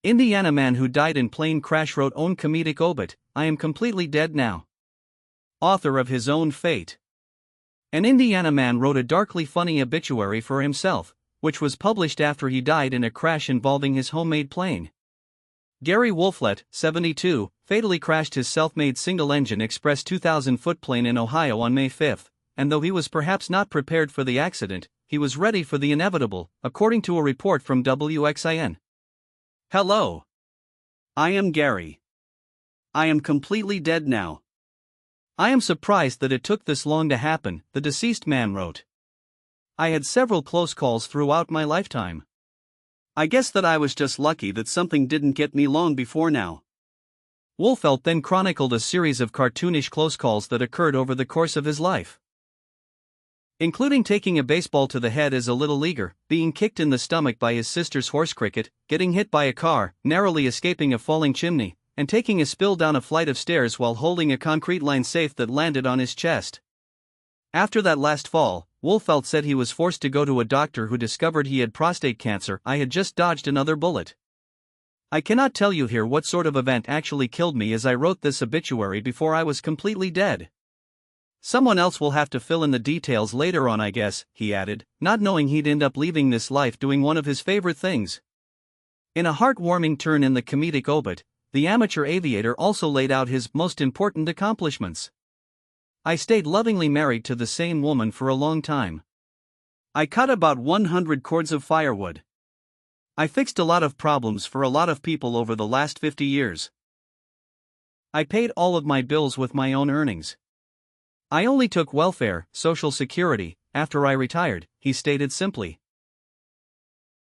Indiana man who died in plane crash wrote own comedic obit, "I am completely dead now." Author of his own fate. An Indiana man wrote a darkly funny obituary for himself, which was published after he died in a crash involving his homemade plane. Gary Wolflett, 72, fatally crashed his self-made single-engine Express 2000-foot plane in Ohio on May 5, and though he was perhaps not prepared for the accident, he was ready for the inevitable, according to a report from WXIN. Hello. I am Gary. I am completely dead now. I am surprised that it took this long to happen, the deceased man wrote. I had several close calls throughout my lifetime. I guess that I was just lucky that something didn't get me long before now. Wolfelt then chronicled a series of cartoonish close calls that occurred over the course of his life, including taking a baseball to the head as a little leaguer, being kicked in the stomach by his sister's horse cricket, getting hit by a car, narrowly escaping a falling chimney, and taking a spill down a flight of stairs while holding a concrete line safe that landed on his chest. After that last fall, Wolfelt said he was forced to go to a doctor who discovered he had prostate cancer. I had just dodged another bullet. I cannot tell you here what sort of event actually killed me, as I wrote this obituary before I was completely dead. Someone else will have to fill in the details later on, I guess, he added, not knowing he'd end up leaving this life doing one of his favorite things. In a heartwarming turn in the comedic obit, the amateur aviator also laid out his most important accomplishments. I stayed lovingly married to the same woman for a long time. I cut about 100 cords of firewood. I fixed a lot of problems for a lot of people over the last 50 years. I paid all of my bills with my own earnings. I only took welfare, Social Security, after I retired, he stated simply.